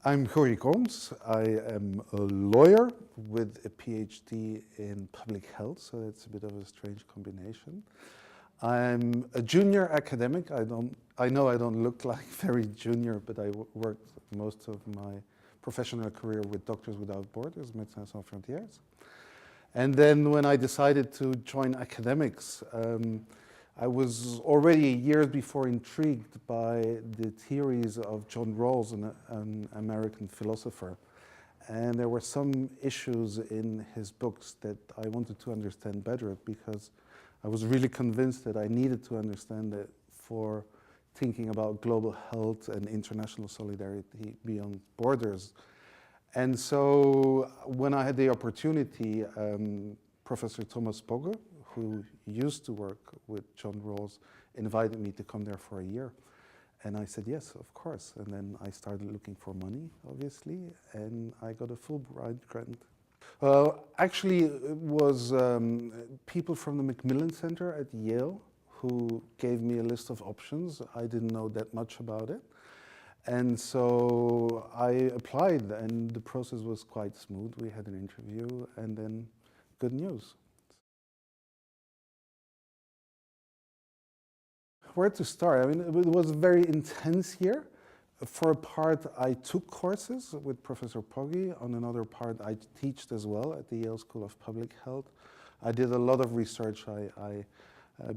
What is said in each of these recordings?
I'm Gorik Ooms. I am a lawyer with a PhD in public health, so it's a bit of a strange combination. I'm a junior academic. I know I don't look like very junior, but I worked most of my professional career with Doctors Without Borders, Médecins Sans Frontières. And then when I decided to join academics, I was already years before intrigued by the theories of John Rawls, an American philosopher. And there were some issues in his books that I wanted to understand better, because I was really convinced that I needed to understand it for thinking about global health and international solidarity beyond borders. And so when I had the opportunity, Professor Thomas Pogge, who used to work with John Rawls, invited me to come there for a year. And I said, yes, of course. And then I started looking for money, obviously, and I got a Fulbright grant. Actually, it was people from the Macmillan Center at Yale who gave me a list of options. I didn't know that much about it. And so I applied, and the process was quite smooth. We had an interview, and then good news. Where to start? I mean, it was a very intense year. For a part, I took courses with Professor Pogge. On another part, I taught as well at the Yale School of Public Health. I did a lot of research. I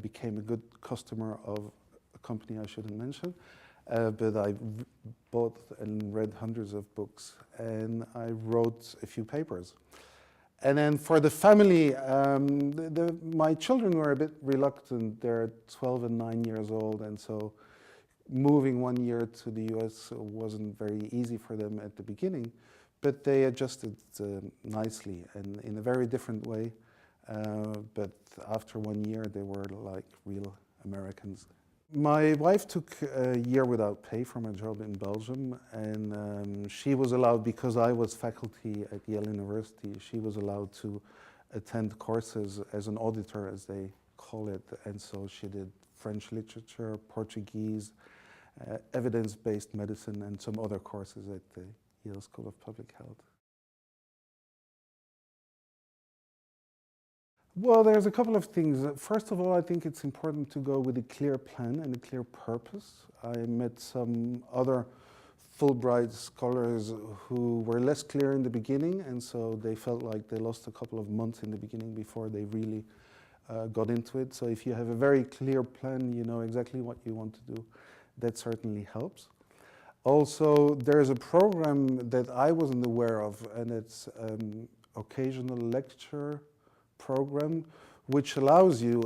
became a good customer of a company I shouldn't mention. But I bought and read hundreds of books, and I wrote a few papers. And then for the family, my children were a bit reluctant. They're 12 and 9 years old, and so moving 1 year to the US wasn't very easy for them at the beginning, but they adjusted nicely and in a very different way. But after 1 year, they were like real Americans. My wife took a year without pay from a job in Belgium, and she was allowed, because I was faculty at Yale University, she was allowed to attend courses as an auditor, as they call it. And so she did French literature, Portuguese, evidence-based medicine, and some other courses at the Yale School of Public Health. Well, there's a couple of things. First of all, I think it's important to go with a clear plan and a clear purpose. I met some other Fulbright scholars who were less clear in the beginning, and so they felt like they lost a couple of months in the beginning before they really got into it. So if you have a very clear plan, you know exactly what you want to do, that certainly helps. Also, there's a program that I wasn't aware of, and it's occasional lecture program, which allows you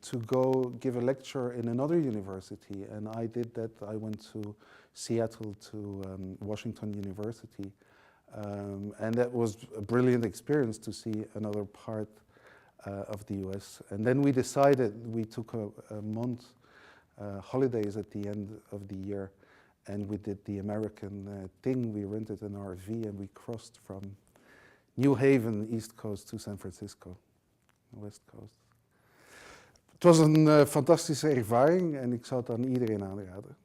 to go give a lecture in another university. And I did that. I went to Seattle, to Washington University. And that was a brilliant experience to see another part of the US. And then we decided, we took a month holidays at the end of the year, and we did the American thing. We rented an RV and we crossed from New Haven, East Coast, to San Francisco, West Coast. Het was een fantastische ervaring en ik zou het aan iedereen aanraden.